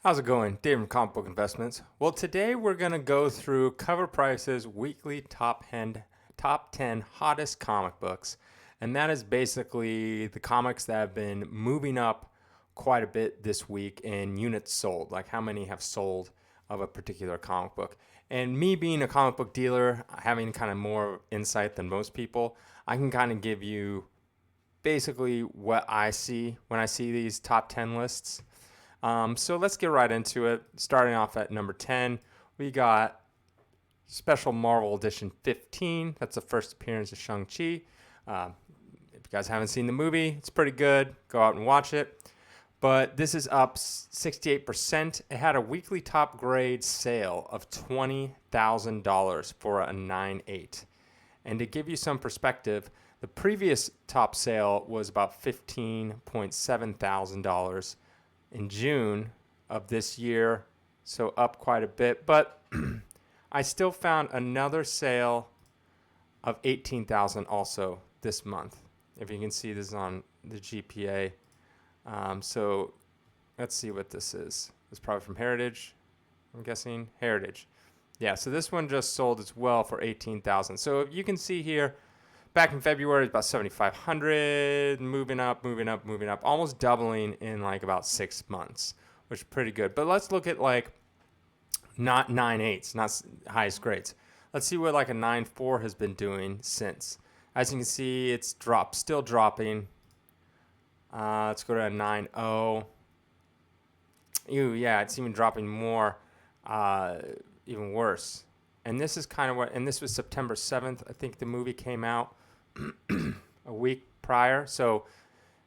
How's it going? Dave from Comic Book Investments. Well, today we're going to go through CovrPrice's weekly top 10 hottest comic books. And that is basically the comics that have been moving up quite a bit this week in units sold, like how many have sold of a particular comic book. And me being a comic book dealer, having kind of more insight than most people, I can kind of give you basically what I see when I see these top 10 lists. So let's get right into it. Starting off at number 10, we got Special Marvel Edition 15. That's the first appearance of ShangChi. If you guys haven't seen the movie, it's pretty good. Go out and watch it. But this is up 68%. It had a weekly top grade sale of $20,000 for a 9.8. And to give you some perspective, the previous top sale was about $15.7 thousand in June of this year, so up quite a bit. But I still found another sale of $18,000 also this month. If you can see, this is on the GPA. So let's see what this is. It's probably from Heritage, I'm guessing. Heritage. Yeah, so this one just sold as well for $18,000. So you can see here, back in February, it's about 7,500, moving up, almost doubling in like about 6 months, which is pretty good. But let's look at like not 9.8s, not highest grades. Let's see what like a 9.4 has been doing since. As you can see, it's still dropping. Let's go to a 9.0. Yeah, it's even dropping more, even worse. And this is kind of and this was September 7th. I think the movie came out a week prior. So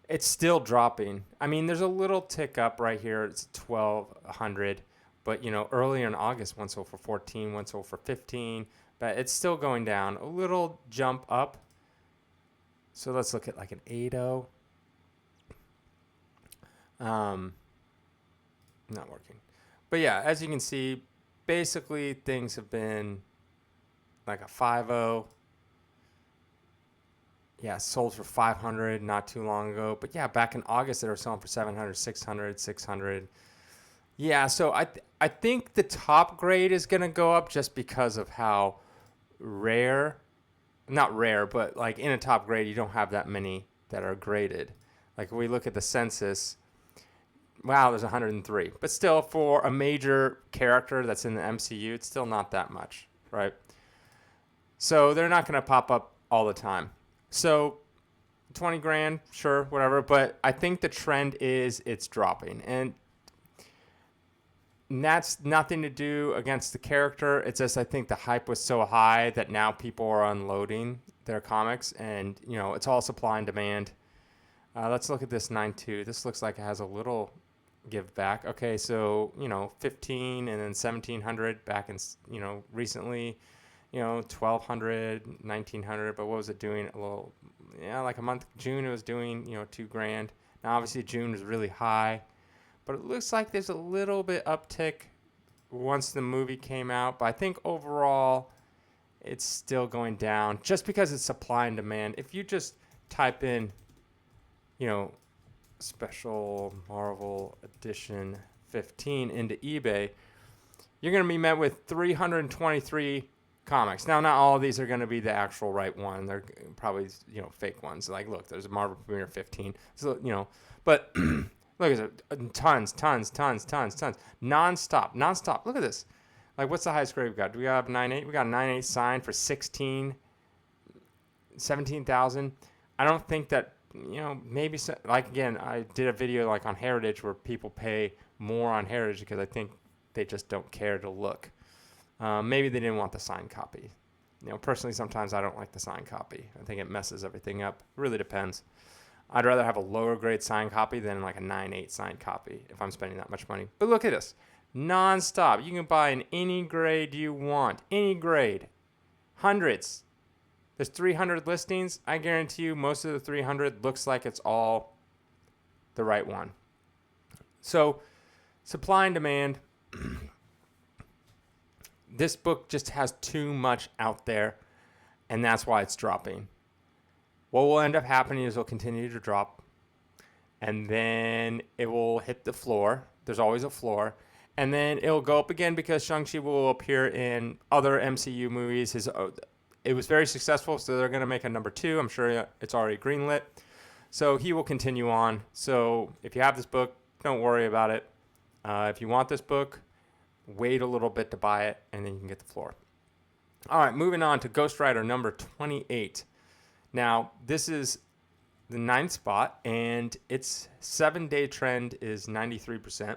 it's still dropping. I mean, there's a little tick up right here. It's 1,200. But, earlier in August, one sold for 14, one sold for 15. But it's still going down. A little jump up. So let's look at like an 8.0. Not working. But yeah, as you can see, basically things have been like a 5.0. Yeah, sold for 500 not too long ago. But yeah, back in August they were selling for 700, 600, 600. Yeah, so I think the top grade is going to go up just because of how not rare, but like in a top grade you don't have that many that are graded. Like if we look at the census, wow, there's 103. But still, for a major character that's in the MCU, it's still not that much, right? So they're not going to pop up all the time. So 20 grand, sure, whatever. But I think the trend is it's dropping. And that's nothing to do against the character. It's just I think the hype was so high that now people are unloading their comics. And, it's all supply and demand. Let's look at this 9.2. This looks like it has a little give back. Okay, so 15 and then 1,700 back in recently, 1,200, 1,900. But what was it doing? Like a month. June it was doing $2,000. Now obviously June was really high, but it looks like there's a little bit uptick once the movie came out. But I think overall it's still going down just because it's supply and demand. If you just type in Special Marvel Edition 15 into eBay, you're going to be met with 323 comics. Now, not all of these are going to be the actual right one. They're probably, fake ones. Like, look, there's a Marvel Premiere 15. So, but look at it. Tons. Nonstop. Look at this. Like, what's the highest grade we got? Do we have 9.8? We got a 9.8 signed for 17,000. I don't think that, maybe like again, I did a video like on Heritage where people pay more on Heritage because I think they just don't care to look. Maybe they didn't want the signed copy. Personally, sometimes I don't like the signed copy. I think it messes everything up. It really depends. I'd rather have a lower grade signed copy than like a 9.8 signed copy if I'm spending that much money. But look at this. Non-stop. You can buy in any grade you want. Any grade. Hundreds. There's 300 listings. I guarantee you most of the 300 looks like it's all the right one. So supply and demand. This book just has too much out there, and that's why it's dropping. What will end up happening is it'll continue to drop, and then it will hit the floor. There's always a floor. And then it'll go up again because Shang-Chi will appear in other MCU movies. It was very successful, so they're going to make a number 2. I'm sure it's already greenlit. So he will continue on. So if you have this book, don't worry about it. If you want this book, wait a little bit to buy it, and then you can get the floor. All right, moving on to Ghost Rider number 28. Now, this is the 9th spot, and its 7-day trend is 93%.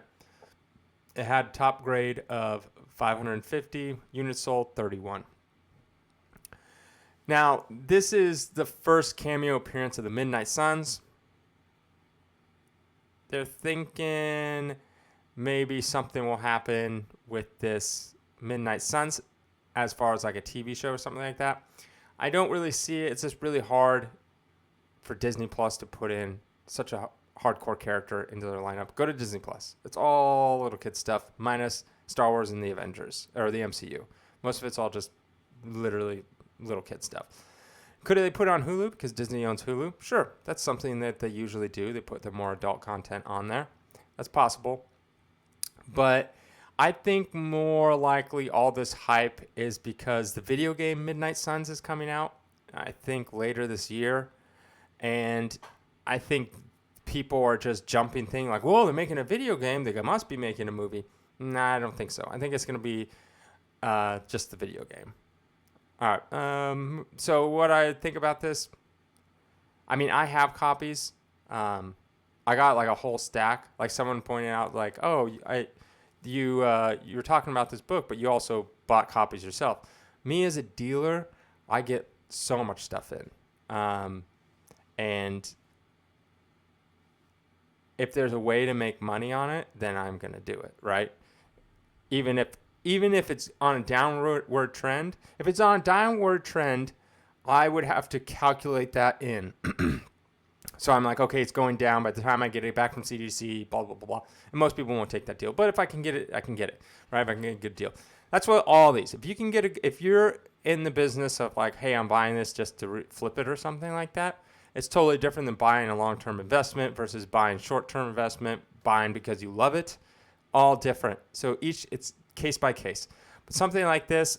It had top grade of 550, units sold 31. Now, this is the first cameo appearance of the Midnight Suns. They're thinking maybe something will happen with this Midnight Suns as far as like a TV show or something like that. I don't really see it. It's just really hard for Disney Plus to put in such a hardcore character into their lineup. Go to Disney Plus. It's all little kid stuff, minus Star Wars and the Avengers, or the MCU. Most of it's all just literally little kid stuff. Could they put it on Hulu because Disney owns Hulu? Sure, that's something that they usually do. They put their more adult content on there. That's possible. But I think more likely all this hype is because the video game Midnight Suns is coming out, I think, later this year. And I think people are just jumping thing like, whoa, they're making a video game. They must be making a movie. Nah, I don't think so. I think it's going to be just the video game. All right. So what I think about this, I mean, I have copies. I got like a whole stack. Like someone pointed out, like, oh, you were talking about this book, but you also bought copies yourself. Me as a dealer, I get so much stuff in. And if there's a way to make money on it, then I'm going to do it, right? Even if it's on a downward trend. If it's on a downward trend, I would have to calculate that in. So I'm like, okay, it's going down. By the time I get it back from CDC, blah, blah, blah, blah. And most people won't take that deal. But if I can get it, I can get it, right? If I can get a good deal. That's what all these. If you can get if you're in the business of like, hey, I'm buying this just to flip it or something like that, it's totally different than buying a long-term investment versus buying short-term investment, buying because you love it. All different. So it's case by case. But something like this,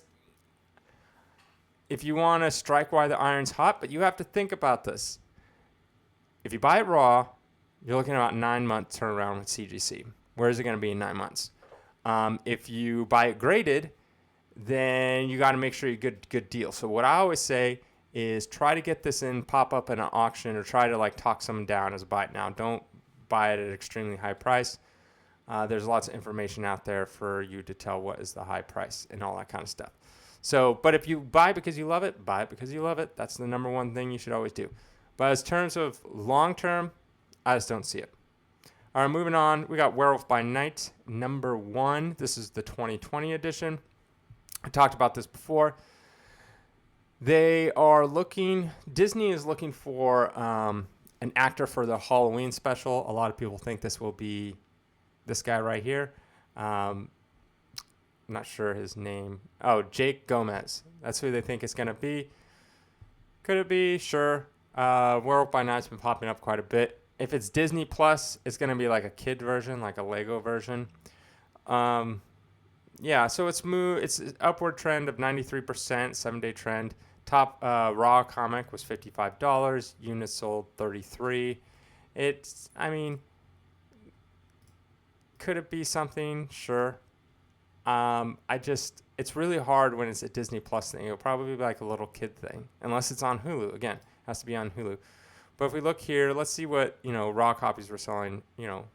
if you want to strike while the iron's hot, but you have to think about this. If you buy it raw, you're looking at about 9-month turnaround with CGC. Where is it going to be in 9 months? If you buy it graded, then you got to make sure you get a good deal. So what I always say is try to get this in, pop up in an auction, or try to like talk someone down as a buy it now. Don't buy it at an extremely high price. There's lots of information out there for you to tell what is the high price and all that kind of stuff. So, but if you buy because you love it, buy it because you love it. That's the number one thing you should always do. But as terms of long term, I just don't see it. All right, moving on. We got Werewolf by Night, number 1. This is the 2020 edition. I talked about this before. They are looking, Disney is looking for an actor for the Halloween special. A lot of people think this will be this guy right here. I'm not sure his name. Oh, Jake Gomez. That's who they think it's going to be. Could it be? Sure. Werewolf by Night's been popping up quite a bit. If it's Disney Plus, it's going to be like a kid version, like a Lego version. Yeah, so it's an upward trend of 93%, 7-day trend. Top raw comic was $55. Units sold 33. Could it be something? Sure. It's really hard when it's a Disney Plus thing. It'll probably be like a little kid thing, unless it's on Hulu. Again, it has to be on Hulu. But if we look here, let's see what, raw copies were selling,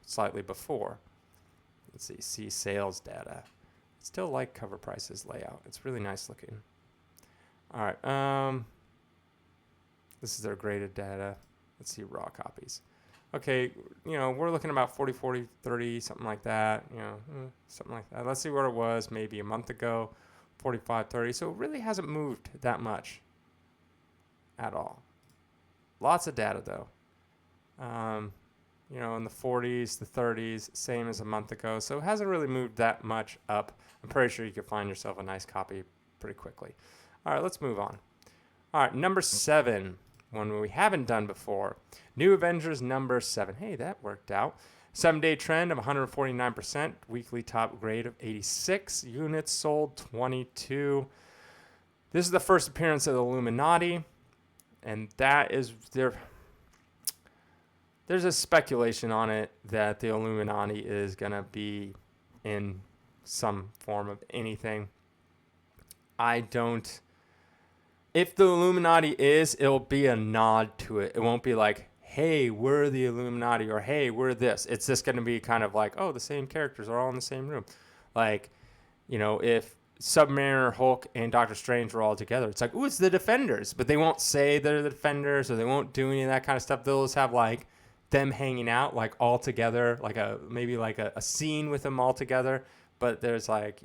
slightly before. Let's see sales data. Still like CovrPrice's layout. It's really nice looking. All right. This is their graded data. Let's see raw copies. Okay, we're looking about 40, 40, 30, something like that, something like that. Let's see what it was maybe a month ago, 45, 30. So it really hasn't moved that much at all. Lots of data, though. In the 40s, the 30s, same as a month ago. So it hasn't really moved that much up. I'm pretty sure you could find yourself a nice copy pretty quickly. All right, let's move on. All right, number 7. One we haven't done before. New Avengers number 7. Hey, that worked out. 7-day trend of 149%. Weekly top grade of 86. Units sold 22. This is the first appearance of the Illuminati. And that is there's a speculation on it that the Illuminati is going to be in some form of anything. If the Illuminati is, it'll be a nod to it. It won't be like, hey, we're the Illuminati, or hey, we're this. It's just going to be kind of like, oh, the same characters are all in the same room. Like, if Submariner, Hulk, and Doctor Strange were all together, it's like, ooh, it's the Defenders. But they won't say they're the Defenders, or they won't do any of that kind of stuff. They'll just have, like, them hanging out, like, all together, like maybe a scene with them all together. But there's, like,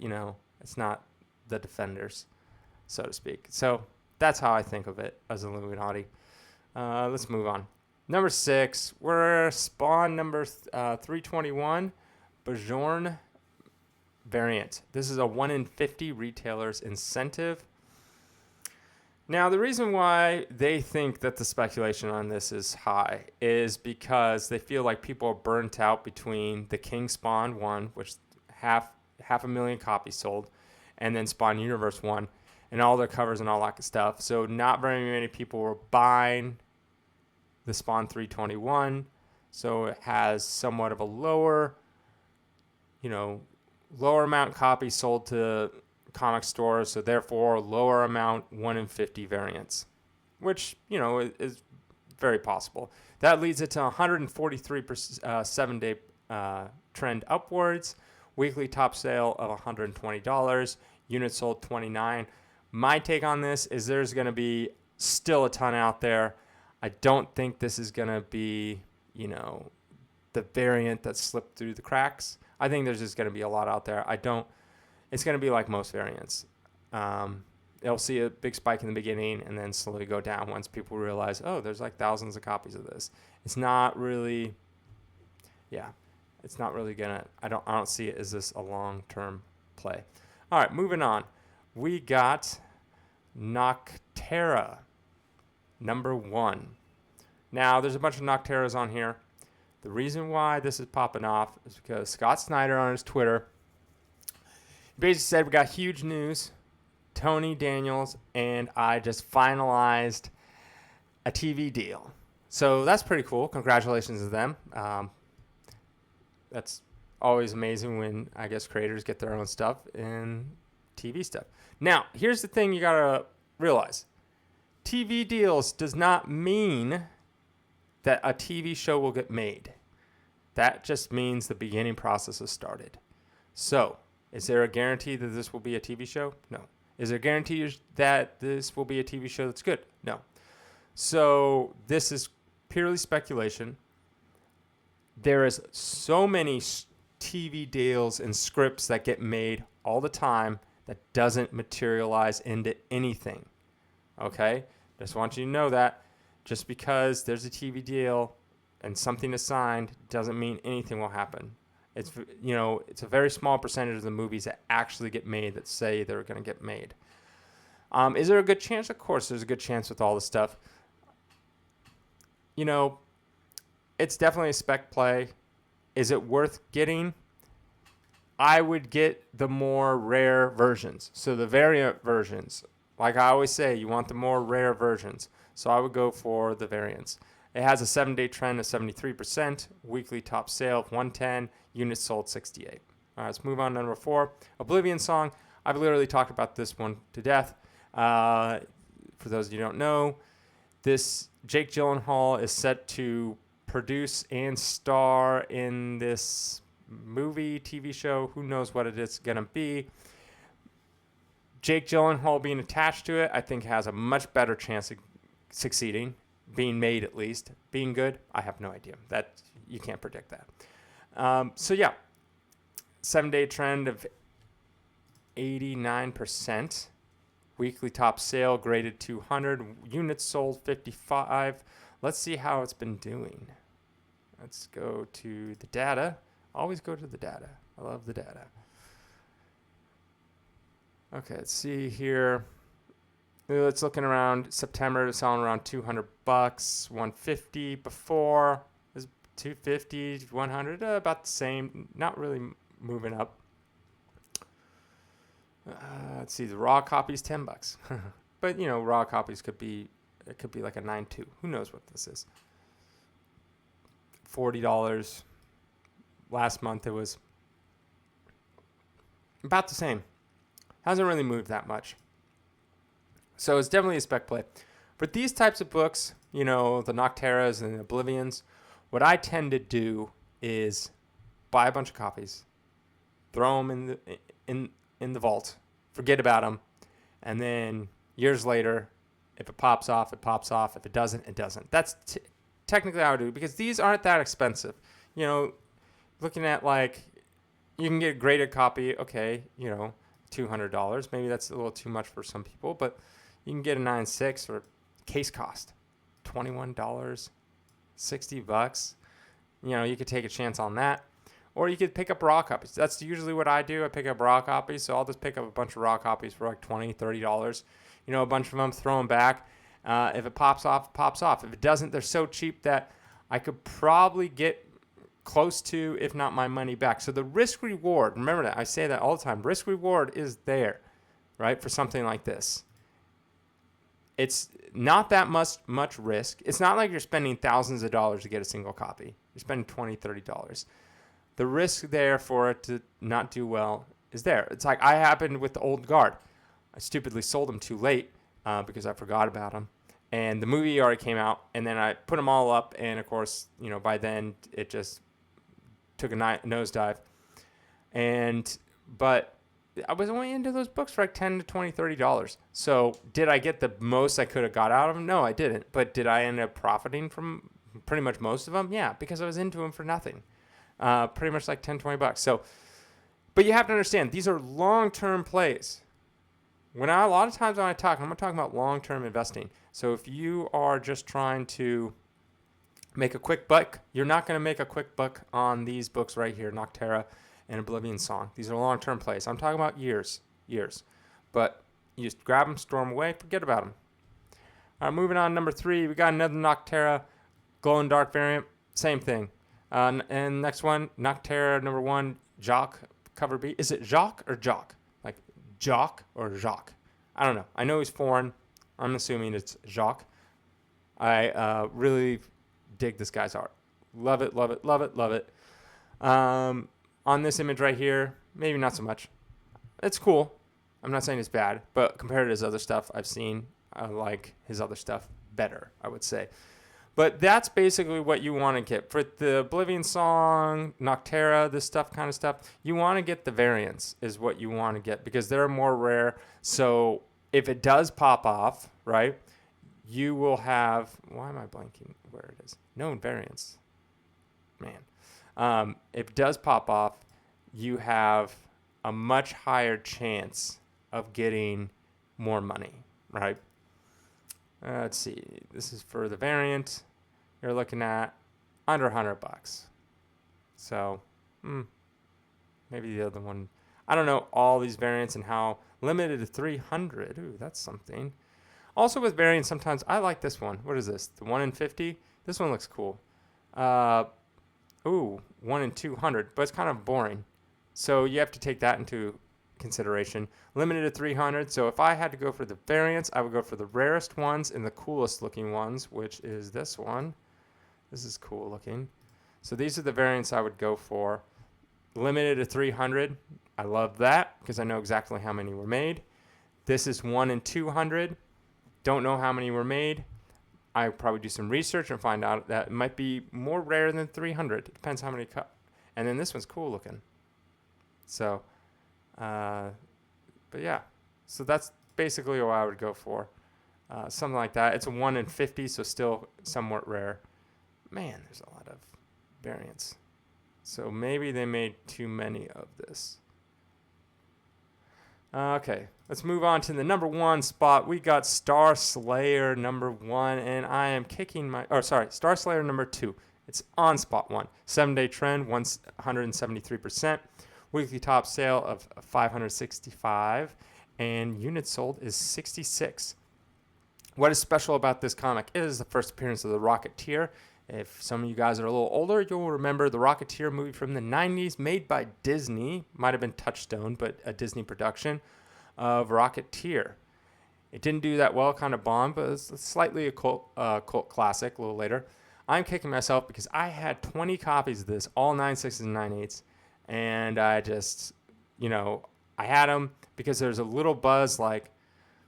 it's not the Defenders, so to speak. So that's how I think of it as Illuminati. Let's move on. Number 6, we're Spawn number 321, Bajorn variant. This is a 1 in 50 retailers incentive. Now, the reason why they think that the speculation on this is high is because they feel like people are burnt out between the King Spawn 1, which half a million copies sold, and then Spawn Universe 1, and all their covers and all that stuff. So not very many people were buying the Spawn 321. So it has somewhat of a lower amount copies sold to comic stores, so therefore lower amount 1 in 50 variants, which is very possible. That leads it to 143% 7-day trend upwards. Weekly top sale of $120. Units sold 29. My take on this is there's going to be still a ton out there. I don't think this is going to be the variant that slipped through the cracks. I think there's just going to be a lot out there. It's going to be like most variants. It'll see a big spike in the beginning and then slowly go down once people realize, oh, there's like thousands of copies of this. It's not really gonna, I don't see it as this a long-term play. All right, moving on. We got Nocterra, number 1. Now, there's a bunch of Nocterras on here. The reason why this is popping off is because Scott Snyder on his Twitter basically said, we got huge news. Tony Daniels and I just finalized a TV deal. So that's pretty cool. Congratulations to them. That's always amazing when, I guess, creators get their own stuff and TV stuff. Now, here's the thing you got to realize. TV deals does not mean that a TV show will get made. That just means the beginning process has started. So, is there a guarantee that this will be a TV show? No. Is there a guarantee that this will be a TV show that's good? No. So, this is purely speculation. There is so many TV deals and scripts that get made all the time that doesn't materialize into anything. Okay? Just want you to know that. Just because there's a TV deal and something is signed doesn't mean anything will happen. It's a very small percentage of the movies that actually get made that say they're going to get made. Is there a good chance? Of course, there's a good chance with all this stuff. It's definitely a spec play. Is it worth getting? I would get the more rare versions. So the variant versions. Like I always say, you want the more rare versions. So I would go for the variants. It has a 7-day trend of 73%, weekly top sale of 110, units sold 68. All right, let's move on to number 4, Oblivion Song. I've literally talked about this one to death. For those of you who don't know, this Jake Gyllenhaal is set to produce and star in this movie, TV show. Who knows what it is going to be. Jake Gyllenhaal being attached to it, I think has a much better chance of succeeding, being made at least. Being good, I have no idea. That you can't predict that. 7-day trend of 89%. Weekly top sale graded 200. Units sold 55. Let's see how it's been doing. Let's go to the data. Always go to the data. I love the data. Okay, let's see here. It's looking around September, it's selling around $200, $150 before. It's $250, $100, about the same. Not really moving up. Let's see, the raw copy's $10. But, raw copies could be like a 9.2. Who knows what this is? $40. Last month it was about the same. Hasn't really moved that much. So it's definitely a spec play. But these types of books, the Nocterras and the Oblivions, what I tend to do is buy a bunch of copies, throw them in the vault, forget about them, and then years later, if it pops off, it pops off. If it doesn't, it doesn't. That's technically how I do it, because these aren't that expensive. Looking at you can get a graded copy, okay, $200. Maybe that's a little too much for some people, but you can get a 9.6 or case cost, $21, $60. You could take a chance on that. Or you could pick up raw copies. That's usually what I do. I pick up raw copies. So I'll just pick up a bunch of raw copies for like $20, $30. A bunch of them, throw them back. If it pops off, it pops off. If it doesn't, they're so cheap that I could probably get close to, if not my money back. So the risk reward, remember that. I say that all the time. Risk reward is there, right, for something like this. It's not that much risk. It's not like you're spending thousands of dollars to get a single copy. You're spending $20, $30. The risk there for it to not do well is there. It's like I happened with the Old Guard. I stupidly sold them too late because I forgot about them. And the movie already came out, and then I put them all up, and of course, by then it just took a nosedive. But I was only into those books for like $10 to $20, $30. So did I get the most I could have got out of them? No, I didn't. But did I end up profiting from pretty much most of them? Yeah, because I was into them for nothing. Pretty much like $10, $20. So, but you have to understand, these are long-term plays. A lot of times when I talk, I'm going to talk about long-term investing. So if you are just trying to make a quick buck, you're not going to make a quick buck on these books right here, Nocterra and Oblivion Song. These are long-term plays. I'm talking about years. But you just grab them, store them away, forget about them. All right, moving on, number 3, we got another Nocterra glow-in-dark variant. Same thing. And next one, Nocterra number 1, Jock, cover B. Is it Jacques or Jock? Like Jock or Jacques? I don't know. I know he's foreign. I'm assuming it's Jacques. I really dig this guy's art. Love it, love it, love it, love it. On this image right here, maybe not so much. It's cool. I'm not saying it's bad, but compared to his other stuff I've seen, I like his other stuff better, I would say. But that's basically what you want to get. For the Oblivion Song, Nocterra, this kind of stuff, you want to get the variants is what you want to get because they're more rare. So if it does pop off, right, you will have, why am I blanking where it is? Known variants. Man. If it does pop off, you have a much higher chance of getting more money, right? Let's see. This is for the variant. You're looking at under $100. So, maybe the other one. I don't know all these variants and how limited to 300. Ooh, that's something. Also with variants, sometimes I like this one. What is this? The 1 in 50? This one looks cool. 1 in 200, but it's kind of boring. So you have to take that into consideration. Limited to 300. So if I had to go for the variants, I would go for the rarest ones and the coolest looking ones, which is this one. This is cool looking. So these are the variants I would go for. Limited to 300. I love that because I know exactly how many were made. This is 1 in 200. Don't know how many were made. I would probably do some research and find out that it might be more rare than 300. It depends how many cut. And then this one's cool looking. So, but yeah. So that's basically what I would go for. Something like that. It's a 1 in 50, so still somewhat rare. Man, there's a lot of variants. So maybe they made too many of this. Okay, let's move on to the number 1 spot. We got Star Slayer number 1, and I am kicking Star Slayer number 2. It's on spot 1. 7-day trend, 173%. Weekly top sale of 565, and units sold is 66. What is special about this comic? It is the first appearance of the Rocketeer. If some of you guys are a little older, you'll remember the Rocketeer movie from the 90s, made by Disney. Might have been Touchstone, but a Disney production of Rocketeer. It didn't do that well, kind of bombed, but it's slightly a cult classic a little later. I'm kicking myself because I had 20 copies of this, all 9.6s and 9.8s, and I just, I had them because there's a little buzz, like,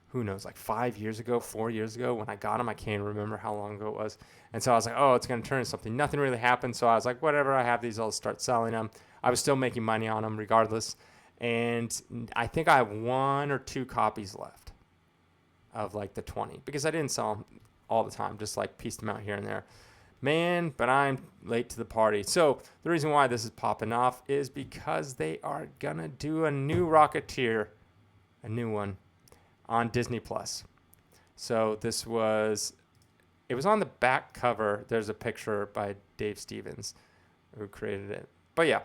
who knows, like 5 years ago, 4 years ago when I got them. I can't remember how long ago it was. And so I was like, oh, it's going to turn into something. Nothing really happened. So I was like, whatever, I have these, I'll start selling them. I was still making money on them regardless. And I think I have 1 or 2 copies left of like the 20 because I didn't sell them all the time, just like pieced them out here and there. Man, but I'm late to the party. So the reason why this is popping off is because they are going to do a new Rocketeer, a new one, on Disney Plus. So it was on the back cover. There's a picture by Dave Stevens who created it. But yeah,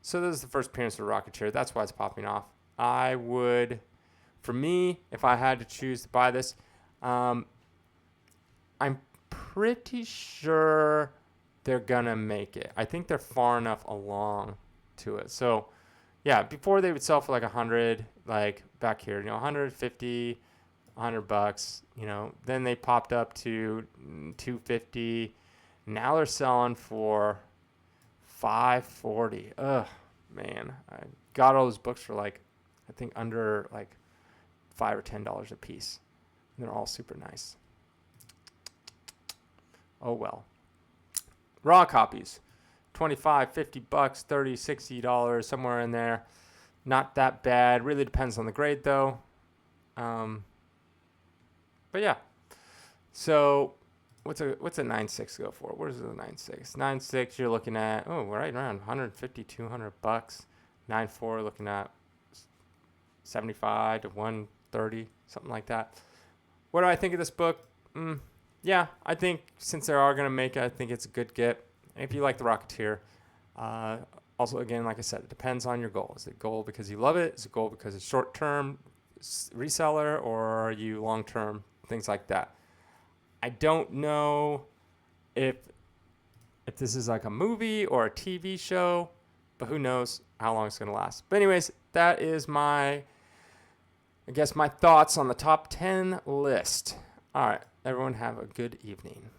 so this is the first appearance of Rocketeer. That's why it's popping off. For me, if I had to choose to buy this, I'm pretty sure they're gonna make it. I think they're far enough along to it. So yeah, before they would sell for like 100, like back here, 150, $100, then they popped up to 250. Now they're selling for $540. Ugh, man. I got all those books for like, I think under like $5 or $10 a piece. And they're all super nice. Oh well. Raw copies. $25, $50, $30, $60, somewhere in there. Not that bad. Really depends on the grade though. But yeah. So what's a 9.6 go for? What is the 9.6? 9.6 you're looking at right around $150, $200. 9.4 looking at 75 to 130, something like that. What do I think of this book? Yeah, I think since they are going to make it, I think it's a good get. If you like The Rocketeer, also, again, like I said, it depends on your goal. Is it goal because you love it? Is it goal because it's short-term reseller, or are you long-term, things like that? I don't know if this is like a movie or a TV show, but who knows how long it's going to last. But anyways, that is my thoughts on the top 10 list. All right, everyone have a good evening.